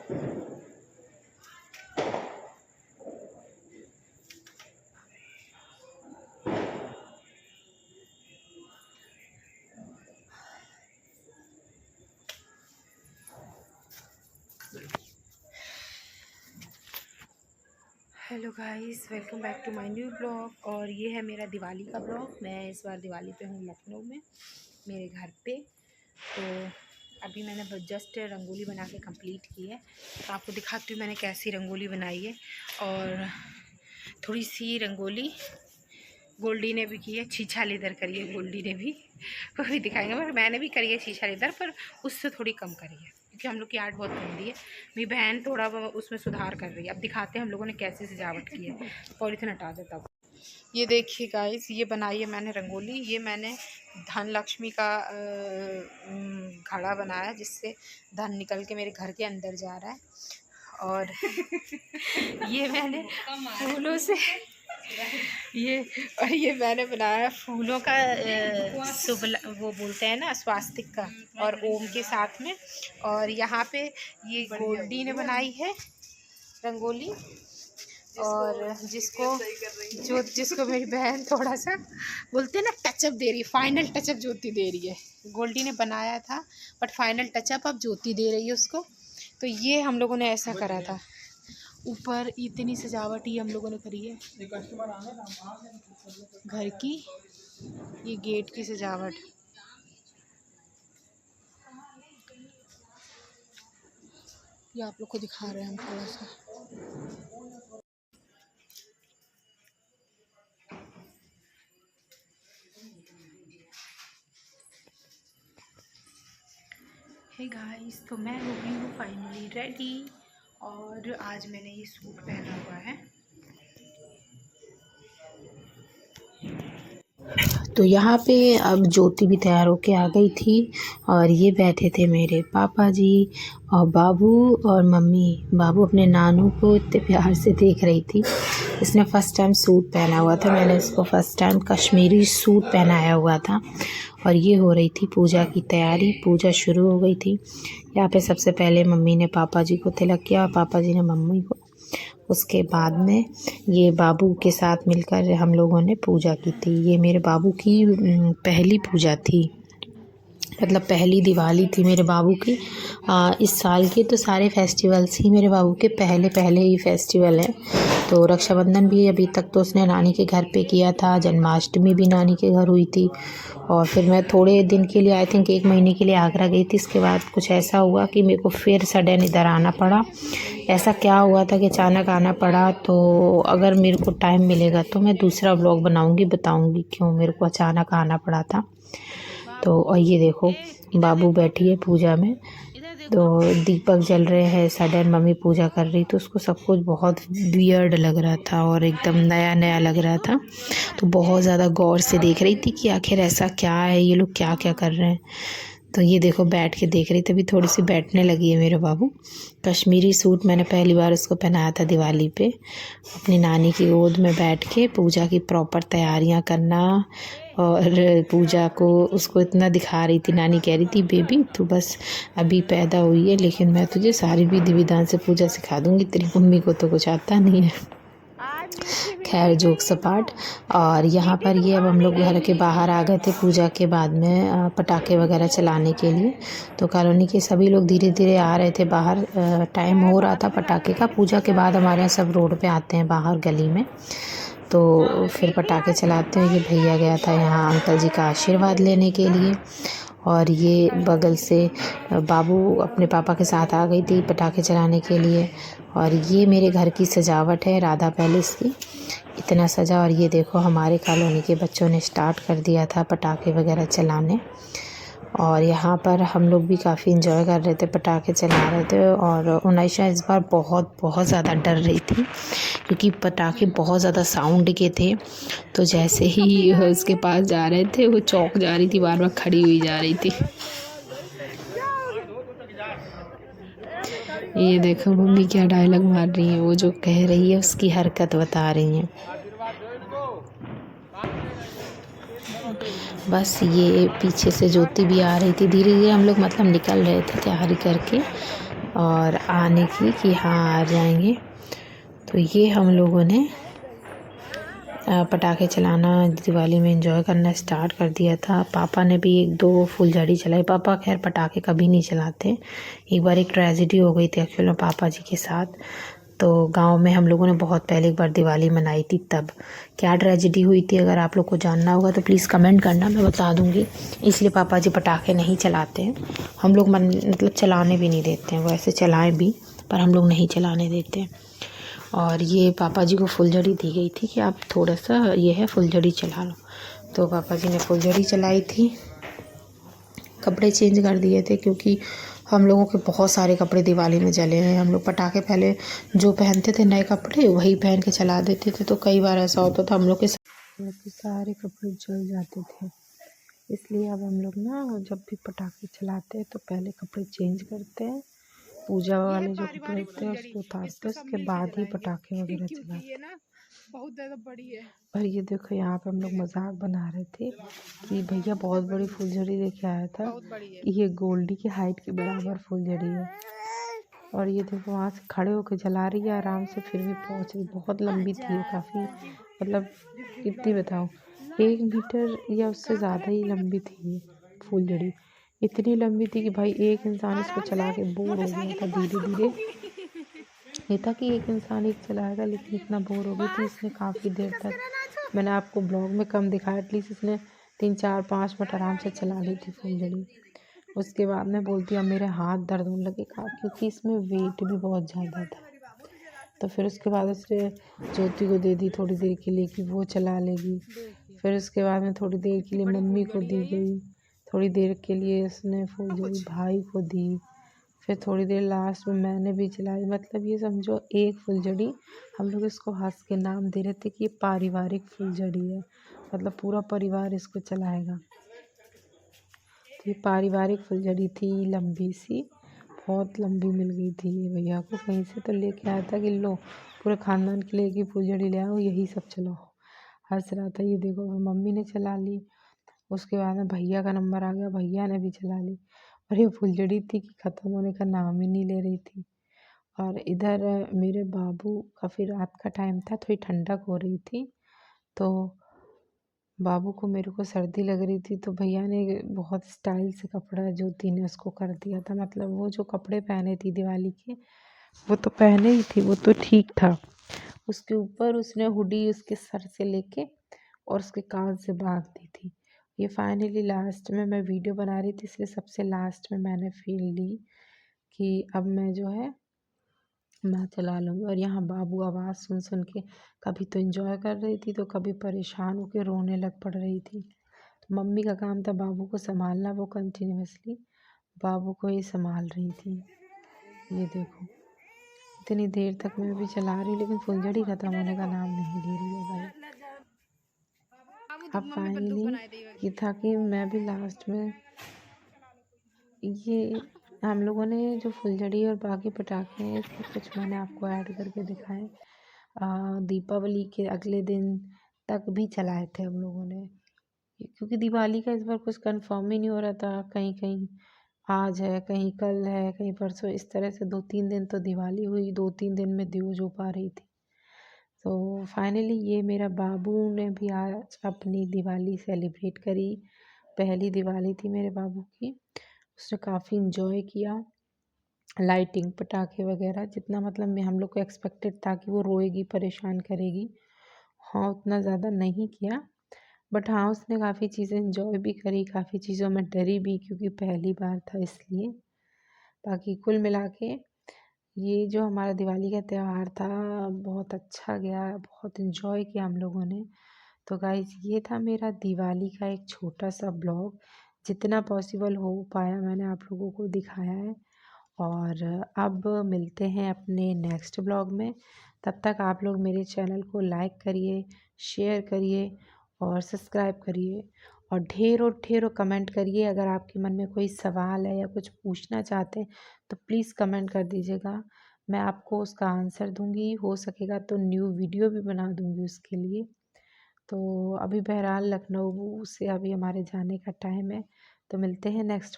Hello guys, welcome back to my new blog. और ये है मेरा दिवाली का ब्लॉग। मैं इस बार दिवाली पे हूँ लखनऊ में, मेरे घर पे। तो अभी मैंने जस्ट रंगोली बना के कंप्लीट की है, तो आपको दिखाती हूँ मैंने कैसी रंगोली बनाई है। और थोड़ी सी रंगोली गोल्डी ने भी की है, छीछालीदर करी है गोल्डी ने भी, वो भी दिखाएंगे। मगर मैंने भी करी है छीछालीदर, पर उससे थोड़ी कम करी है क्योंकि हम लोग की आर्ट बहुत गंदी है। मेरी बहन थोड़ा उसमें सुधार कर रही है। अब दिखाते हैं हम लोगों ने कैसी सजावट की है। पॉलीथिन हटा देता हूँ। ये देखिए गाइस, ये बनाई है मैंने रंगोली। ये मैंने धन लक्ष्मी का घड़ा बनाया जिससे धन निकल के मेरे घर के अंदर जा रहा है। और ये मैंने फूलों से ये मैंने बनाया फूलों का शुभ, वो बोलते हैं ना, स्वास्तिक का, और ओम के साथ में। और यहाँ पे ये गोल्डी ने बनाई है रंगोली। और जिसको मेरी बहन थोड़ा सा बोलते हैं ना टचअप दे रही है, फाइनल टचअप ज्योति दे रही है। गोल्डी ने बनाया था बट फाइनल टचअप अब ज्योति दे रही है उसको। तो ये हम लोगों ने ऐसा करा था। ऊपर इतनी सजावट ही हम लोगों ने करी है घर की। ये गेट की सजावट, ये आप लोग को दिखा रहे हैं हम थोड़ा सा। हे गाइस, तो मैं हो गई हूँ फाइनली रेडी। और आज मैंने ये सूट पहना हुआ है। तो यहाँ पे अब ज्योति भी तैयार होके आ गई थी। और ये बैठे थे मेरे पापा जी और बाबू और मम्मी। बाबू अपने नानू को इतने प्यार से देख रही थी। इसने फ़र्स्ट टाइम सूट पहना हुआ था, मैंने इसको फ़र्स्ट टाइम कश्मीरी सूट पहनाया हुआ था। और ये हो रही थी पूजा की तैयारी, पूजा शुरू हो गई थी। यहाँ पे सबसे पहले मम्मी ने पापा जी को तिलक किया और पापा जी ने मम्मी को। उसके बाद में ये बाबू के साथ मिलकर हम लोगों ने पूजा की थी। ये मेरे बाबू की पहली पूजा थी, मतलब पहली दिवाली थी मेरे बाबू की। इस साल के तो सारे फेस्टिवल्स ही मेरे बाबू के पहले ही फेस्टिवल हैं। तो रक्षाबंधन भी अभी तक तो उसने नानी के घर पे किया था, जन्माष्टमी भी नानी के घर हुई थी। और फिर मैं थोड़े दिन के लिए, आई थिंक 1 महीने के लिए आगरा गई थी। इसके बाद कुछ ऐसा हुआ कि मेरे को फिर सडन इधर आना पड़ा। ऐसा क्या हुआ था कि अचानक आना पड़ा। तो अगर मेरे को टाइम मिलेगा तो मैं दूसरा व्लॉग बनाऊँगी, बताऊँगी क्यों मेरे को अचानक आना पड़ा था। तो और ये देखो बाबू बैठी है पूजा में, तो दीपक जल रहे हैं। सडन मम्मी पूजा कर रही, तो उसको सब कुछ बहुत वियर्ड लग रहा था और एकदम नया नया लग रहा था। तो बहुत ज़्यादा गौर से देख रही थी कि आखिर ऐसा क्या है, ये लोग क्या क्या कर रहे हैं। तो ये देखो बैठ के देख रही, तभी थोड़ी सी बैठने लगी है मेरे बाबू। कश्मीरी सूट मैंने पहली बार उसको पहनाया था दिवाली पे, अपनी नानी की गोद में बैठ के पूजा की प्रॉपर तैयारियां करना। और पूजा को उसको इतना दिखा रही थी। नानी कह रही थी बेबी तू बस अभी पैदा हुई है, लेकिन मैं तुझे सारी विधि विधान से पूजा सिखा दूँगी, तेरी मम्मी को तो कुछ आता नहीं है। खैर जोक सपाट। और यहाँ पर ये अब हम लोग घर के बाहर आ गए थे पूजा के बाद में पटाखे वगैरह चलाने के लिए। तो कॉलोनी के सभी लोग धीरे धीरे आ रहे थे बाहर। टाइम हो रहा था पटाखे का। पूजा के बाद हमारे यहाँ सब रोड पे आते हैं बाहर गली में, तो फिर पटाखे चलाते हैं। ये भैया गया था यहाँ अंकल जी का आशीर्वाद लेने के लिए। और ये बगल से बाबू अपने पापा के साथ आ गई थी पटाखे चलाने के लिए। और ये मेरे घर की सजावट है राधा पैलेस की, इतना सजा। और ये देखो हमारे कॉलोनी के बच्चों ने स्टार्ट कर दिया था पटाखे वगैरह चलाने। और यहाँ पर हम लोग भी काफ़ी इंजॉय कर रहे थे, पटाखे चला रहे थे। और उनाइशा इस बार बहुत ज़्यादा डर रही थी क्योंकि पटाखे बहुत ज़्यादा साउंड के थे। तो जैसे ही उसके पास जा रहे थे वो चौंक जा रही थी, बार बार खड़ी हुई जा रही थी। ये देखो मम्मी क्या डायलॉग मार रही है, वो जो कह रही है उसकी हरकत बता रही हैं। बस ये पीछे से ज्योति भी आ रही थी। धीरे धीरे हम लोग मतलब निकल रहे थे तैयारी करके। और आने की कि हाँ आ जाएंगे। तो ये हम लोगों ने पटाखे चलाना दिवाली में एंजॉय करना स्टार्ट कर दिया था। पापा ने भी 1-2 फुलझड़ी चलाई। पापा खैर पटाखे कभी नहीं चलाते। एक बार एक ट्रेजेडी हो गई थी एक्चुअल में पापा जी के साथ। तो गांव में हम लोगों ने बहुत पहले एक बार दिवाली मनाई थी। तब क्या ट्रेजेडी हुई थी अगर आप लोग को जानना होगा तो प्लीज़ कमेंट करना, मैं बता दूंगी। इसलिए पापा जी पटाखे नहीं चलाते हैं। हम लोग मतलब चलाने भी नहीं देते हैं। वो ऐसे चलाएं भी पर हम लोग नहीं चलाने देते हैं। और ये पापा जी को फुलझड़ी दी गई थी कि आप थोड़ा सा ये है फुलझड़ी चला लो। तो पापा जी ने फुलझड़ी चलाई थी। कपड़े चेंज कर दिए थे क्योंकि हम लोगों के बहुत सारे कपड़े दिवाली में जले हैं। हम लोग पटाखे पहले जो पहनते थे नए कपड़े वही पहन के चला देते थे। तो कई बार ऐसा होता था हम लोग के सारे कपड़े जल जाते थे। इसलिए अब हम लोग ना जब भी पटाखे चलाते हैं तो पहले कपड़े चेंज करते हैं। पूजा वाले जो कपड़े होते हैं उसको उतारते हैं, उसके बाद ही पटाखे वगैरह चलाते हैं। बहुत ज़्यादा बड़ी है। और ये देखो यहाँ पे हम लोग मजाक बना रहे थे कि भैया बहुत बड़ी फुलझड़ी लेके आया था बहुत बड़ी है। कि ये गोल्डी की हाइट के बराबर फुलझड़ी है। और ये देखो वहाँ से खड़े होकर जला रही है आराम से, फिर भी पहुँच रही। बहुत लंबी थी ये, काफ़ी मतलब कितनी बताऊँ 1 मीटर या उससे ज़्यादा ही लंबी थी ये फुलझड़ी। इतनी लंबी थी कि भाई एक इंसान इसको चला के बोर हो गया था धीरे धीरे। ये था कि एक इंसान एक चलाएगा, लेकिन इतना बोर हो गई थी इसने काफ़ी देर तक। मैंने आपको ब्लॉग में कम दिखाया, एटलीस्ट इसने 3-4-5 मिनट आराम से चला ली थी फुलझड़ी। उसके बाद में बोलती अब मेरे हाथ दर्द होने लगे क्योंकि इसमें वेट भी बहुत ज़्यादा था। तो फिर उसके बाद उसने ज्योति को दे दी थोड़ी देर के लिए कि वो चला लेगी। फिर उसके बाद में थोड़ी देर के लिए मम्मी को दी गई, थोड़ी देर के लिए उसने फुलझड़ी भाई को दी। फिर थोड़ी देर लास्ट में मैंने भी चलाई। मतलब ये समझो एक फुलझड़ी हम लोग इसको हंस के नाम दे रहे थे कि ये पारिवारिक फुलझड़ी है, मतलब पूरा परिवार इसको चलाएगा। तो ये पारिवारिक फुलझड़ी थी, लंबी सी, बहुत लंबी मिल गई थी ये भैया को। कहीं से तो लेके आया था कि लो पूरे खानदान के लिए की फुलझड़ी ले आओ, यही सब चलाओ। हंस रहा था। ये देखो मम्मी ने चला ली। उसके बाद में भैया का नंबर आ गया, भैया ने भी चला ली। और ये फुलझड़ी थी कि ख़त्म होने का नाम ही नहीं ले रही थी। और इधर मेरे बाबू काफ़ी रात का टाइम था, थोड़ी ठंडक हो रही थी। तो बाबू को मेरे को सर्दी लग रही थी तो भैया ने बहुत स्टाइल से कपड़ा ज्योति ने उसको कर दिया था। मतलब वो जो कपड़े पहने थी दिवाली के वो तो पहने ही थी, वो तो ठीक था। उसके ऊपर उसने हुडी उसके सर से लेके और उसके कान से बांध दी थी। ये फाइनली लास्ट में मैं वीडियो बना रही थी इसलिए सबसे लास्ट में मैंने फील ली कि अब मैं जो है मैं चला लूँगी। और यहाँ बाबू आवाज़ सुन सुन के कभी तो एंजॉय कर रही थी तो कभी परेशान होकर रोने लग पड़ रही थी। तो मम्मी का काम था बाबू को संभालना, वो कंटिन्यूअसली बाबू को ही संभाल रही थी। ये देखो इतनी देर तक मैं भी चला रही लेकिन फुलझड़ी ख़त्म होने का नाम नहीं ले रही है भाई। अब फाइनली ये था कि मैं भी लास्ट में ये हम लोगों ने जो फुलझड़ी और बाकी पटाखे हैं इसमें कुछ मैंने आपको ऐड करके दिखाए। दीपावली के अगले दिन तक भी चलाए थे हम लोगों ने, क्योंकि दिवाली का इस बार कुछ कंफर्म ही नहीं हो रहा था। कहीं कहीं आज है, कहीं कल है, कहीं परसों, इस तरह से 2-3 दिन तो दिवाली हुई, 2-3 दिन में ड्यूज हो पा रही थी। तो फाइनली ये मेरा बाबू ने भी आज अपनी दिवाली सेलिब्रेट करी। पहली दिवाली थी मेरे बाबू की। उसने काफ़ी इंजॉय किया, लाइटिंग पटाखे वगैरह जितना मतलब मैं हम लोग को एक्सपेक्टेड था कि वो रोएगी परेशान करेगी, हाँ उतना ज़्यादा नहीं किया। बट हाँ उसने काफ़ी चीज़ें इंजॉय भी करी, काफ़ी चीज़ों में डरी भी क्योंकि पहली बार था इसलिए। बाकी कुल मिला के ये जो हमारा दिवाली का त्यौहार था बहुत अच्छा गया, बहुत इंजॉय किया हम लोगों ने। तो गाइस ये था मेरा दिवाली का एक छोटा सा ब्लॉग, जितना पॉसिबल हो पाया मैंने आप लोगों को दिखाया है। और अब मिलते हैं अपने नेक्स्ट ब्लॉग में। तब तक आप लोग मेरे चैनल को लाइक करिए, शेयर करिए और सब्सक्राइब करिए और ढेरों ढेरों कमेंट करिए। अगर आपके मन में कोई सवाल है या कुछ पूछना चाहते हैं तो प्लीज़ कमेंट कर दीजिएगा, मैं आपको उसका आंसर दूंगी। हो सकेगा तो न्यू वीडियो भी बना दूंगी उसके लिए। तो अभी बहरहाल लखनऊ से अभी हमारे जाने का टाइम है, तो मिलते हैं नेक्स्ट